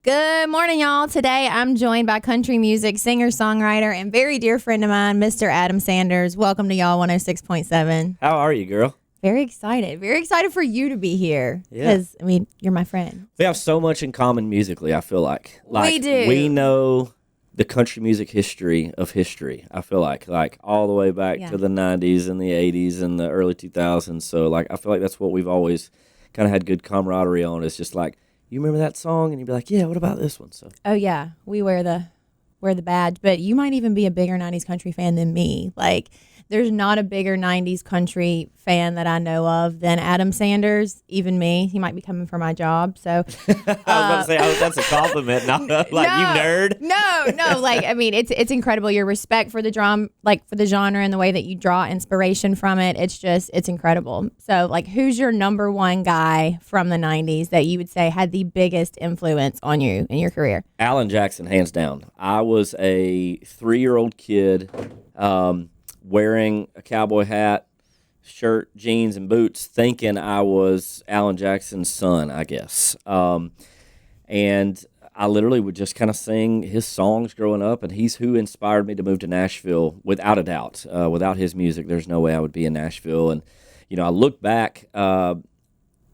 Good morning, y'all. Today, I'm joined by country music singer-songwriter and very dear friend of mine, Mr. Adam Sanders. Welcome to y'all 106.7. How are you, girl? Very excited. Very excited for you to be here. Yeah. Because, you're my friend. We have so much in common musically, I feel like. We do. We know the country music history of history, I feel like all the way back to the 90s and the 80s and the early 2000s. So, I feel like that's what we've always kind of had good camaraderie on. It's just like, you remember that song? And you'd be like, yeah, what about this one? So. Oh, yeah. We wear the badge. But you might even be a bigger 90s country fan than me. There's not a bigger 90s country fan that I know of than Adam Sanders, even me. He might be coming for my job. So I was about to say, that's a compliment. Not you nerd. No. It's incredible. Your respect for the for the genre and the way that you draw inspiration from it. It's incredible. So, who's your number one guy from the 90s that you would say had the biggest influence on you in your career? Alan Jackson, hands down. I was a 3-year-old kid, wearing a cowboy hat, shirt, jeans, and boots, thinking I was Alan Jackson's son, I guess. And I literally would just kind of sing his songs growing up, and he's who inspired me to move to Nashville, without a doubt. Without his music, there's no way I would be in Nashville. And, I look back at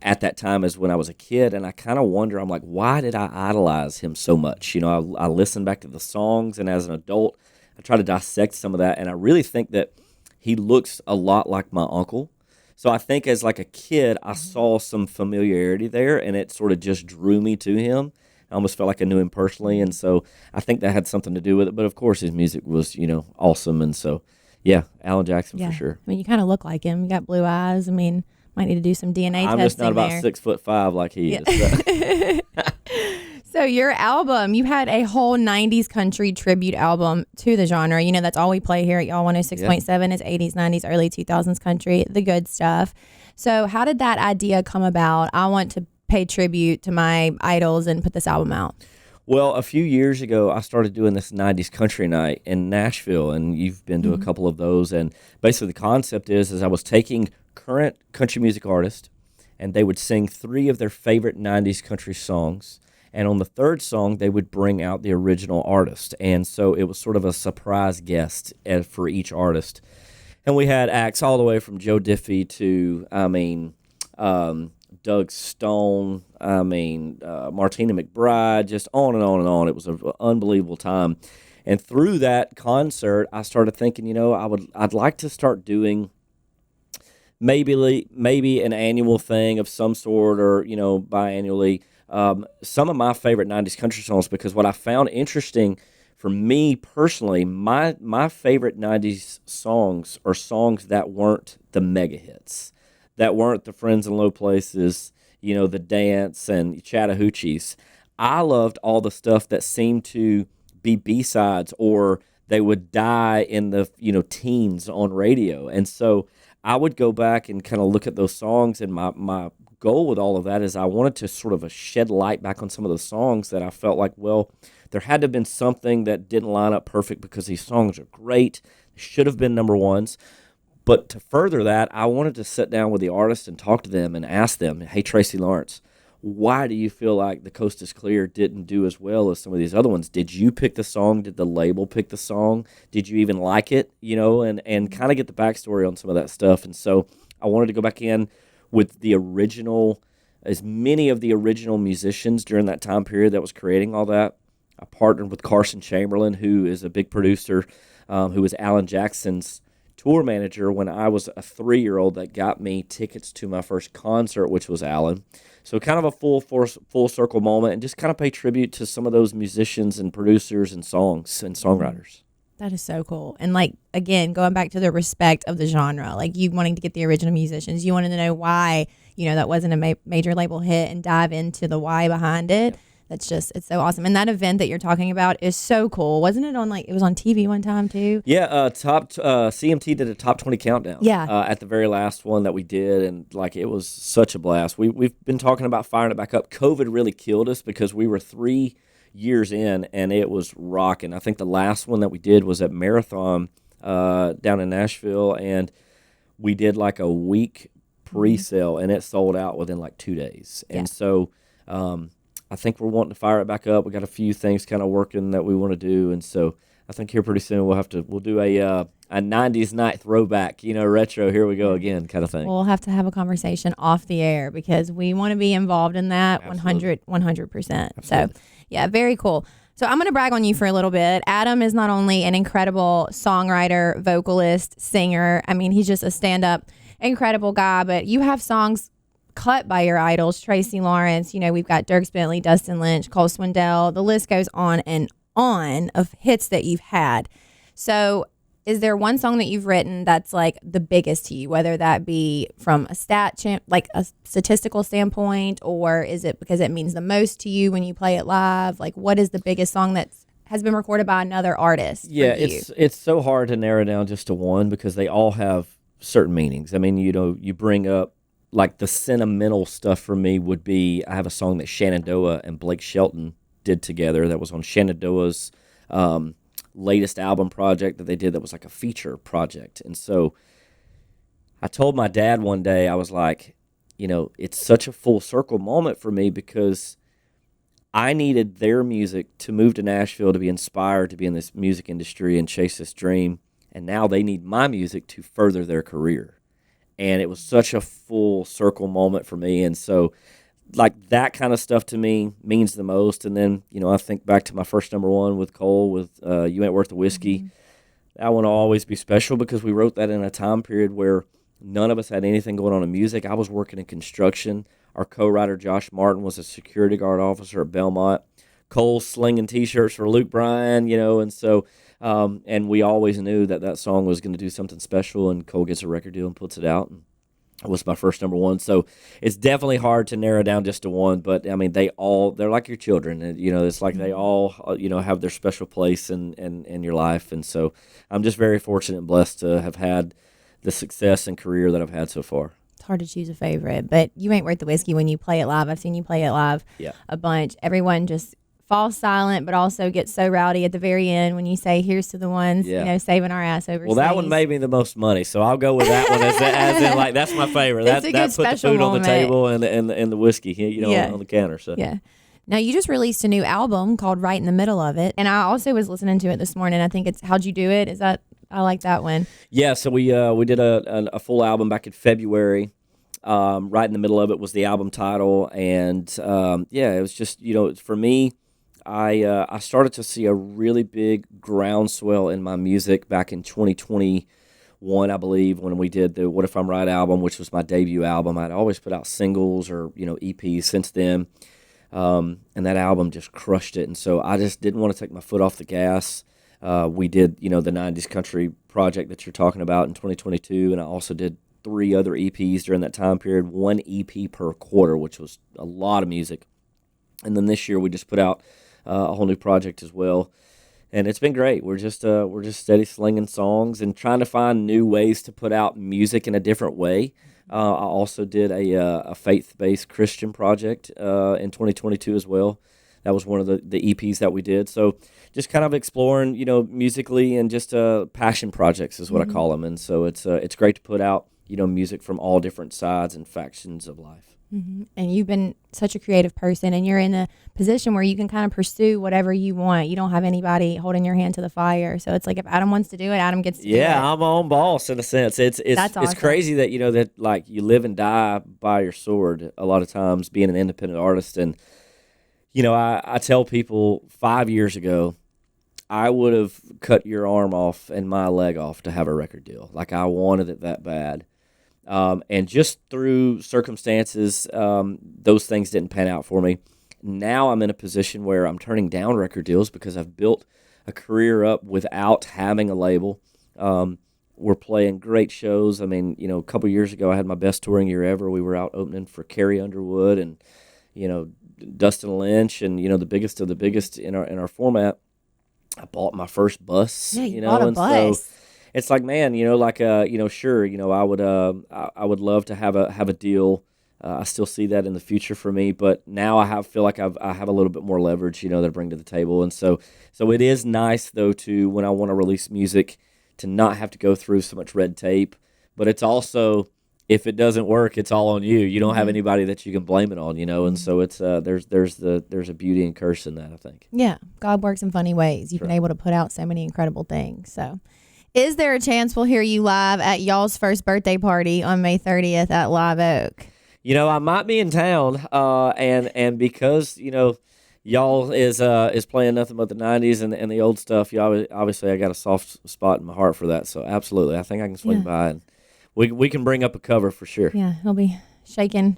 that time as when I was a kid, and I kind of wonder, I'm like, why did I idolize him so much? I listen back to the songs, and as an adult, I try to dissect some of that, and I really think that he looks a lot like my uncle. So I think as a kid, I saw some familiarity there, and it sort of just drew me to him. I almost felt like I knew him personally, and so I think that had something to do with it. But of course, his music was, awesome, and so, yeah, Alan Jackson for sure. You kind of look like him. You got blue eyes. Might need to do some DNA testing. I'm just not about there. 6'5" like he is. So your album, you had a whole 90s country tribute album to the genre. That's all we play here at y'all 106.7 is 80s, 90s, early 2000s country, the good stuff. So how did that idea come about? I want to pay tribute to my idols and put this album out. Well, a few years ago, I started doing this 90s country night in Nashville, and you've been to a couple of those. And basically the concept is I was taking current country music artists, and they would sing 3 of their favorite 90s country songs. And on the 3rd song, they would bring out the original artist. And so it was sort of a surprise guest for each artist. And we had acts all the way from Joe Diffie to, Doug Stone, Martina McBride, just on and on and on. It was an unbelievable time. And through that concert, I started thinking, I'd like to start doing maybe an annual thing of some sort, or, biannually. Some of my favorite 90s country songs, because what I found interesting for me personally, my favorite 90s songs are songs that weren't the mega hits, that weren't the Friends in Low Places, the Dance and Chattahoochees. I loved all the stuff that seemed to be B-sides, or they would die in the, teens on radio. And so I would go back and kind of look at those songs, and my goal with all of that is I wanted to sort of shed light back on some of the songs that I felt like, well, there had to have been something that didn't line up perfect, because these songs are great. They should have been number ones. But to further that, I wanted to sit down with the artist and talk to them and ask them, hey, Tracy Lawrence, why do you feel like The Coast is Clear didn't do as well as some of these other ones? Did you pick the song? Did the label pick the song? Did you even like it? And kind of get the backstory on some of that stuff. And so I wanted to go back in with as many of the original musicians during that time period that was creating all that. I partnered with Carson Chamberlain, who is a big producer, who was Alan Jackson's tour manager when I was a 3-year-old, that got me tickets to my first concert, which was Alan. So kind of a full circle moment, and just kind of pay tribute to some of those musicians and producers and songs and songwriters. That is so cool. And again, going back to the respect of the genre, you wanting to get the original musicians, you wanted to know why, that wasn't a major label hit, and dive into the why behind it. That's just, it's so awesome. And that event that you're talking about is so cool. Wasn't it on it was on TV one time too? Yeah, CMT did a top 20 countdown. Yeah. At the very last one that we did, and it was such a blast. We've been talking about firing it back up. COVID really killed us, because we were 3 years in, and it was rocking. I think the last one that we did was at Marathon down in Nashville, and we did a week pre-sale, and it sold out within 2 days. And so I I think we're wanting to fire it back up. We got a few things kind of working that we want to do, and so I think here pretty soon we'll do a '90s night throwback, retro. Here we go again, kind of thing. We'll have to have a conversation off the air because we want to be involved in that. Absolutely. 100%. Absolutely. So, yeah, very cool. So I'm going to brag on you for a little bit. Adam is not only an incredible songwriter, vocalist, singer. I mean, he's just a stand-up, incredible guy. But you have songs cut by your idols, Tracy Lawrence. We've got Dierks, Bentley, Dustin, Lynch, Swindell. The list goes on and on of hits that you've had. So is there one song that you've written that's like the biggest to you, whether that be from a like a statistical standpoint, or is it because it means the most to you when you play it live? Like, what is the biggest song that has been recorded by another artist? Yeah, it's so hard to narrow down just to one because they all have certain meanings. I mean, you bring up like the sentimental stuff for me would be I have a song that Shenandoah and Blake Shelton did together that was on Shenandoah's latest album project that they did that was like a feature project. And so I told my dad one day, I was like, it's such a full circle moment for me because I needed their music to move to Nashville to be inspired to be in this music industry and chase this dream. And now they need my music to further their career. And it was such a full circle moment for me. And so like that kind of stuff to me means the most. And then, I think back to my first number one with Cole with You Ain't Worth the Whiskey. Mm-hmm. That one will always be special because we wrote that in a time period where none of us had anything going on in music. I was working in construction. Our co-writer Josh Martin was a security guard officer at Belmont. Cole slinging T-shirts for Luke Bryan, and so and we always knew that song was going to do something special, and Cole gets a record deal and puts it out. And it was my first number one. So it's definitely hard to narrow down just to one, but I mean, they're like your children. And, it's like they all, have their special place in your life. And so I'm just very fortunate and blessed to have had the success and career that I've had so far. It's hard to choose a favorite, but You Ain't Worth the Whiskey when you play it live. I've seen you play it live a bunch. Everyone just falls silent, but also gets so rowdy at the very end when you say, here's to the ones, saving our ass overseas. Well, that one made me the most money, so I'll go with that one as in, like, that's my favorite. It's a good put the food moment on the table and the whiskey, on the counter. So. Yeah. Now, you just released a new album called Right in the Middle of It, and I also was listening to it this morning. I think it's How'd You Do It? I like that one. Yeah, so we did a full album back in February. Right in the Middle of It was the album title, and it was just, for me, I started to see a really big groundswell in my music back in 2021, I believe, when we did the What If I'm Right album, which was my debut album. I'd always put out singles or, EPs since then, and that album just crushed it. And so I just didn't want to take my foot off the gas. We did, the 90s Country project that you're talking about in 2022, and I also did 3 other EPs during that time period, 1 EP per quarter, which was a lot of music. And then this year we just put out a whole new project as well, and it's been great. We're just steady slinging songs and trying to find new ways to put out music in a different way. I also did a faith-based Christian project in 2022 as well. That was one of the EPs that we did. So just kind of exploring, musically and just passion projects is what I call them. And so it's great to put out, music from all different sides and factions of life. Mm-hmm. And you've been such a creative person, and you're in a position where you can kind of pursue whatever you want. You don't have anybody holding your hand to the fire. So it's like if Adam wants to do it, Adam gets to do it. Yeah, I'm my own boss in a sense. That's awesome. It's crazy that, that like you live and die by your sword a lot of times being an independent artist. And, I tell people 5 years ago, I would have cut your arm off and my leg off to have a record deal. Like I wanted it that bad. And just through circumstances, those things didn't pan out for me. Now I'm in a position where I'm turning down record deals because I've built a career up without having a label. We're playing great shows. I mean, a couple years ago I had my best touring year ever. We were out opening for Carrie Underwood and, Dustin Lynch and, the biggest of the biggest in our format. I bought my first bus, yeah, you bought a bus. So it's like, man, sure, I would love to have a deal. I still see that in the future for me, but now I feel like I have a little bit more leverage, that I bring to the table. And so it is nice though to, when I want to release music, to not have to go through so much red tape, but it's also if it doesn't work, it's all on you. You don't have anybody that you can blame it on, and so it's there's a beauty and curse in that, I think. Yeah, God works in funny ways. You've been able to put out so many incredible things. So, is there a chance we'll hear you live at y'all's first birthday party on May 30th at Live Oak? I might be in town, and because y'all is playing nothing but the '90s and the old stuff. Obviously, I got a soft spot in my heart for that. So absolutely, I think I can swing by and we can bring up a cover for sure. Yeah, he'll be shaking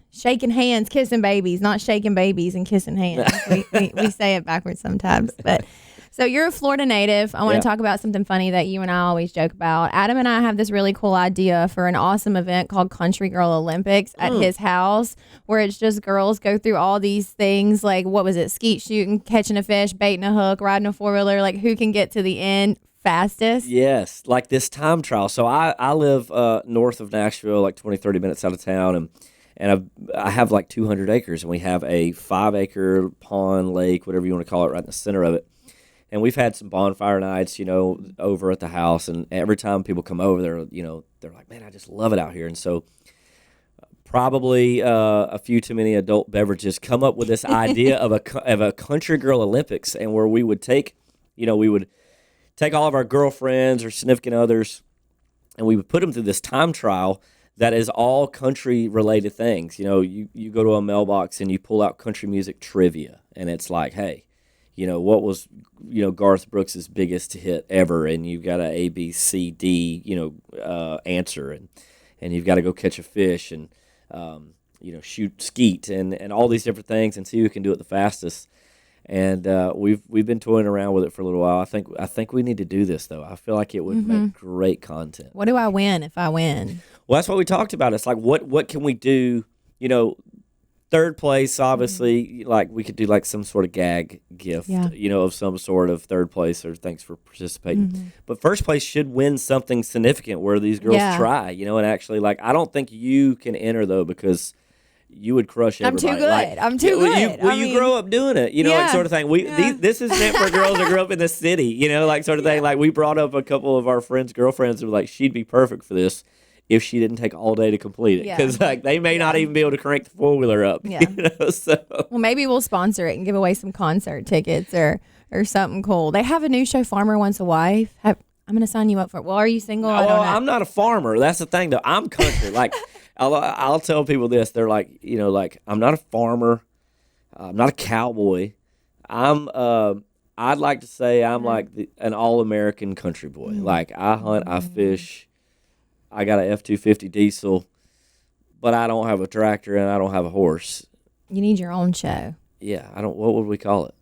hands, kissing babies, not shaking babies and kissing hands. we say it backwards sometimes, but. So you're a Florida native. I want to talk about something funny that you and I always joke about. Adam and I have this really cool idea for an awesome event called Country Girl Olympics at his house, where it's just girls go through all these things like, what was it, skeet shooting, catching a fish, baiting a hook, riding a four-wheeler, like who can get to the end fastest. Yes, like this time trial. So I live north of Nashville, like 20, 30 minutes out of town, and I have like 200 acres, and we have a 5-acre pond, lake, whatever you want to call it, right in the center of it. And we've had some bonfire nights, over at the house. And every time people come over, they're like, man, I just love it out here. And so probably a few too many adult beverages come up with this idea of a Country Girl Olympics, and where we would take all of our girlfriends or significant others, and we would put them through this time trial that is all country-related things. You go to a mailbox and you pull out country music trivia, and it's like, hey, what was, Garth Brooks' biggest hit ever, and you've got a B, C, D, answer, and you've got to go catch a fish and, shoot skeet and all these different things and see who can do it the fastest. And we've been toying around with it for a little while. I think we need to do this, though. I feel like it would make great content. What do I win if I win? Well, that's what we talked about. It's like, what can we do, third place, obviously, like we could do like some sort of gag gift, of some sort of third place or thanks for participating. But first place should win something significant where these girls try, and actually, like, I don't think you can enter, though, because you would crush everybody. I'm too good. Like, I'm too good. You grow up doing it, like sort of thing. This is meant for girls that grew up in the city, like sort of thing. Like we brought up a couple of our friends' girlfriends who were like, she'd be perfect for this if she didn't take all day to complete it, because like they may not even be able to crank the four-wheeler up. So well, maybe we'll sponsor it and give away some concert tickets or something cool. They have a new show, Farmer Wants a Wife. I'm going to sign you up for it. Well, are you single? I don't know. I'm not a farmer. That's the thing, though. I'm country. Like I'll tell people this. They're like, like I'm not a farmer. I'm not a cowboy. I'd like to say I'm like an all-American country boy. Like I hunt, I fish. I got an F-250 diesel, but I don't have a tractor and I don't have a horse. You need your own show. Yeah, I don't. What would we call it?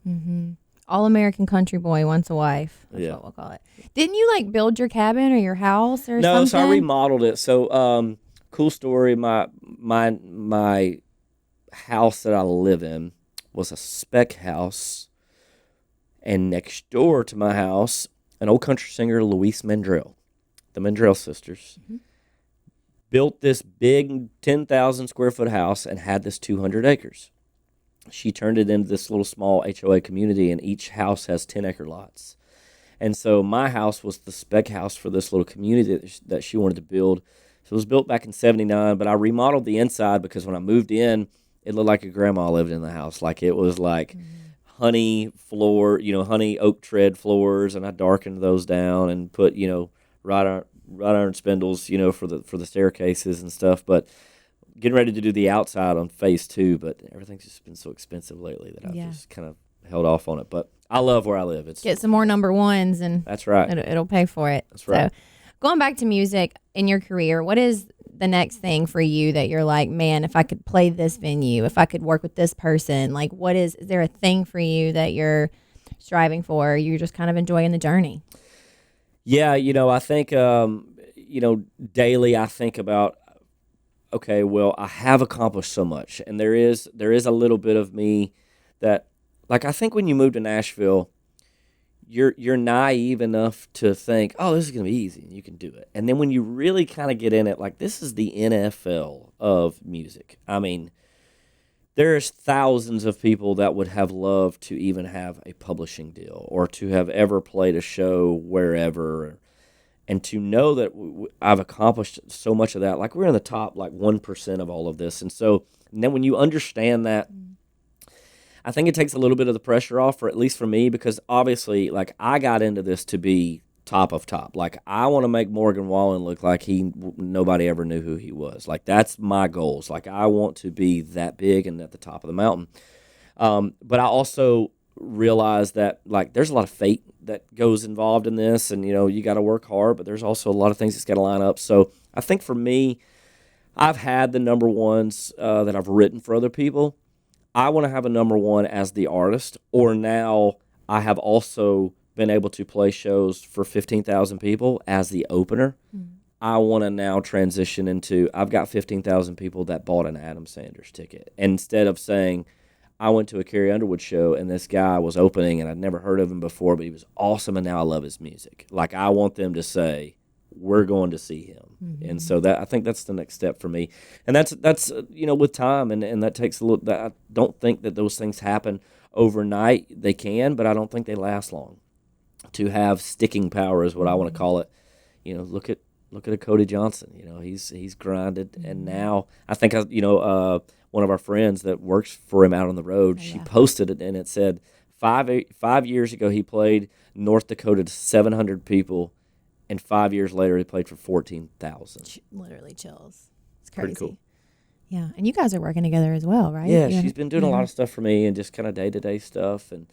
All American country boy wants a wife. That's what we'll call it. Didn't you like build your cabin or your house or something? No, so I remodeled it. So, cool story. My house that I live in was a spec house, and next door to my house, an old country singer, Louise Mandrell. The Mandrell sisters, built this big 10,000 square foot house and had this 200 acres. She turned it into this little small HOA community, and each house has 10-acre lots. And so my house was the spec house for this little community that she wanted to build. So it was built back in 79, but I remodeled the inside because when I moved in, it looked like a grandma lived in the house. Like it was like honey floor, honey oak tread floors, and I darkened those down and put, wrought iron spindles, for the staircases and stuff. But getting ready to do the outside on phase 2, but everything's just been so expensive lately that I've just kind of held off on it. But I love where I live. Get some more number ones, and that's right. It'll pay for it. That's right. So, going back to music in your career, what is the next thing for you that you're like, man, if I could play this venue, if I could work with this person, like is there a thing for you that you're striving for? Or you're just kind of enjoying the journey? Yeah, I think, daily I think about, okay, well, I have accomplished so much. And there is a little bit of me that, like, I think when you move to Nashville, you're naive enough to think, oh, this is going to be easy and you can do it. And then when you really kind of get in it, like, this is the NFL of music. I mean, there's thousands of people that would have loved to even have a publishing deal or to have ever played a show wherever. And to know that I've accomplished so much of that, like we're in the top like 1% of all of this. And then when you understand that, I think it takes a little bit of the pressure off, or at least for me, because obviously, like, I got into this to be top of top. Like, I want to make Morgan Wallen look like nobody ever knew who he was. Like, that's my goals. Like, I want to be that big and at the top of the mountain. But I also realize that, like, there's a lot of fate that goes involved in this, and, you got to work hard, but there's also a lot of things that's got to line up. So I think for me, I've had the number ones that I've written for other people. I want to have a number one as the artist, or now I have also been able to play shows for 15,000 people as the opener. Mm-hmm. I want to now transition into, I've got 15,000 people that bought an Adam Sanders ticket. And instead of saying, I went to a Carrie Underwood show and this guy was opening and I'd never heard of him before, but he was awesome and now I love his music. Like, I want them to say, we're going to see him. Mm-hmm. And so I think that's the next step for me. And that's with time, and that takes a little, I don't think that those things happen overnight. They can, but I don't think they last long. To have sticking power is what I want to call it. Look at a Cody Johnson. He's grinded, mm-hmm. and now I think one of our friends that works for him out on the road, she posted it, and it said 5 years ago he played North Dakota to 700 people. And 5 years later, he played for 14,000. Literally chills. It's crazy. Pretty cool. Yeah, and you guys are working together as well, right? Yeah, she's been doing a lot of stuff for me and just kind of day-to-day stuff. And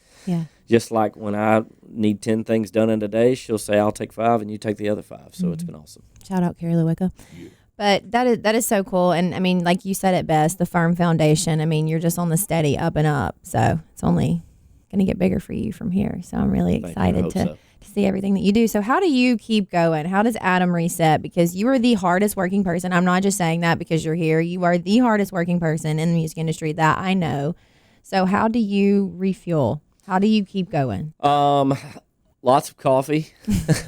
just like when I need 10 things done in a day, she'll say, I'll take 5 and you take the other 5. So It's been awesome. Shout out Carrie Lewicka. Yeah. But that is so cool. And, I mean, like you said it best, the firm foundation. I mean, you're just on the steady up and up. So it's only going to get bigger for you from here. So I'm really excited to see everything that you do. So how do you keep going? How does Adam reset? Because you are the hardest working person. I'm not just saying that because you're here. You are the hardest working person in the music industry that I know. So how do you refuel? How do you keep going? Lots of coffee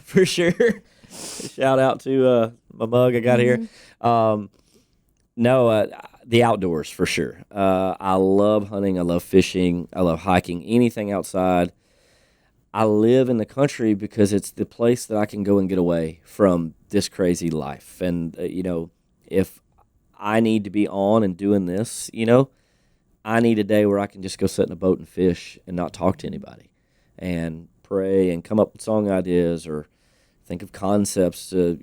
for sure. Shout out to my mug I got here. The outdoors for sure. I love hunting. I love fishing. I love hiking. Anything outside. I live in the country because it's the place that I can go and get away from this crazy life. And, if I need to be on and doing this, I need a day where I can just go sit in a boat and fish and not talk to anybody and pray and come up with song ideas or think of concepts to,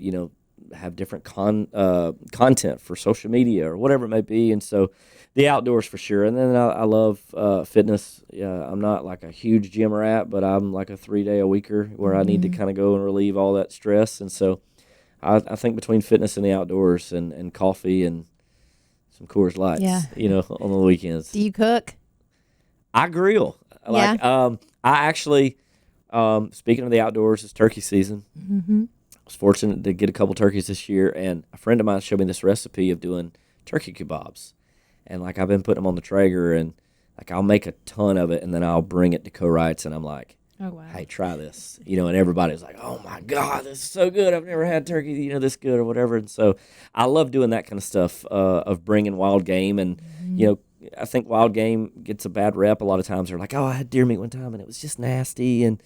have different content for social media or whatever it may be. And so the outdoors for sure. And then I love fitness. I'm not like a huge gym rat, but I'm like a 3-day-a-weeker where I need to kind of go and relieve all that stress. And so I think between fitness and the outdoors and coffee and some Coors Lights, on the weekends. Do you cook? I grill. Yeah. I actually, speaking of the outdoors, it's turkey season. Mm-hmm. I was fortunate to get a couple turkeys this year, and a friend of mine showed me this recipe of doing turkey kebabs. And, like, I've been putting them on the Traeger, and, like, I'll make a ton of it, and then I'll bring it to Co-Writes, and I'm like, oh, wow. Hey, try this. And everybody's like, oh, my God, this is so good. I've never had turkey, this good or whatever. And so I love doing that kind of stuff of bringing wild game. And, I think wild game gets a bad rep a lot of times. They're like, oh, I had deer meat one time, and it was just nasty. And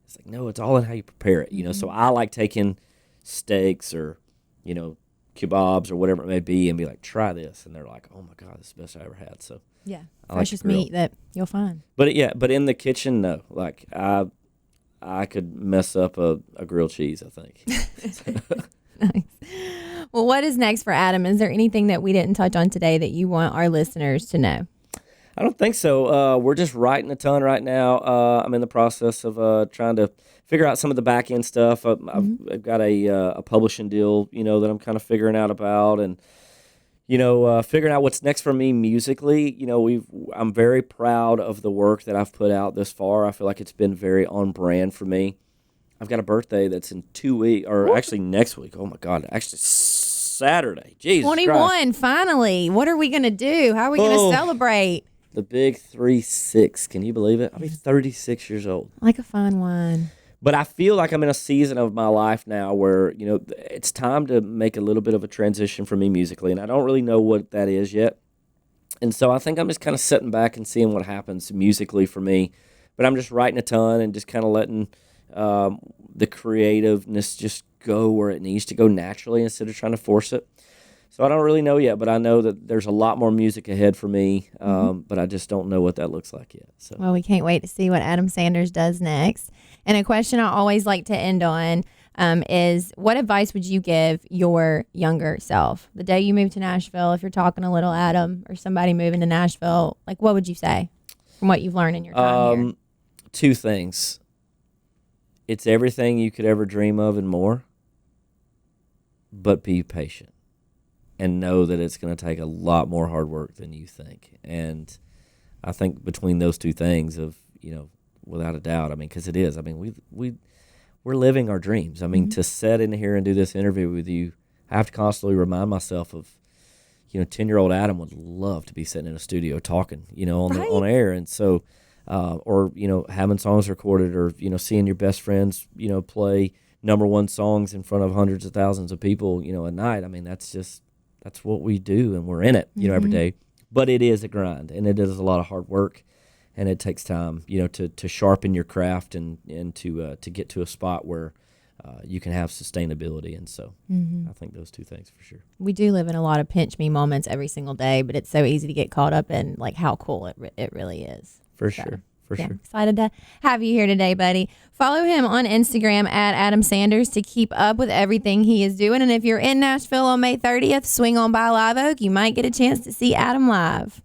it's like, no, it's all in how you prepare it, So I like taking steaks or, kebabs or whatever it may be and be like, try this. And they're like, oh, my God, this is the best I ever had. So yeah, freshest meat that you'll find. But in the kitchen, no. Like, I could mess up a grilled cheese, I think. Nice. Well, what is next for Adam? Is there anything that we didn't touch on today that you want our listeners to know? I don't think so. We're just writing a ton right now. I'm in the process of trying to figure out some of the back end stuff. I've got a publishing deal, that I'm kind of figuring out about, and figuring out what's next for me musically. I'm very proud of the work that I've put out this far. I feel like it's been very on brand for me. I've got a birthday that's in 2 weeks, or actually next week. Oh my God, actually Saturday. Jesus 21, Christ. Finally. What are we gonna do? How are we gonna celebrate? The big 3-6. Can you believe it? I'll be 36 years old. Like a fine wine. But I feel like I'm in a season of my life now where, it's time to make a little bit of a transition for me musically, and I don't really know what that is yet. And so I think I'm just kind of sitting back and seeing what happens musically for me. But I'm just writing a ton and just kind of letting the creativeness just go where it needs to go naturally instead of trying to force it. So I don't really know yet, but I know that there's a lot more music ahead for me, but I just don't know what that looks like yet. So. Well, we can't wait to see what Adam Sanders does next. And a question I always like to end on is, what advice would you give your younger self? The day you moved to Nashville, if you're talking to little Adam or somebody moving to Nashville, like, what would you say from what you've learned in your time here? 2 things. It's everything you could ever dream of and more, but be patient. And know that it's going to take a lot more hard work than you think. And I think between those 2 things, without a doubt, because it is. We're living our dreams. To sit in here and do this interview with you, I have to constantly remind myself of, 10-year-old Adam would love to be sitting in a studio talking, on air. And so, or having songs recorded, or seeing your best friends, play #1 songs in front of hundreds of thousands of people, a night. That's what we do, and we're in it, every day. But it is a grind, and it is a lot of hard work, and it takes time, to sharpen your craft and to get to a spot where you can have sustainability. And so I think those 2 things for sure. We do live in a lot of pinch me moments every single day, but it's so easy to get caught up in like how cool it really is. For sure. For sure. Excited to have you here today, buddy. Follow him on Instagram at Adam Sanders to keep up with everything he is doing. And if you're in Nashville on May 30th, swing on by Live Oak. You might get a chance to see Adam live.